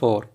4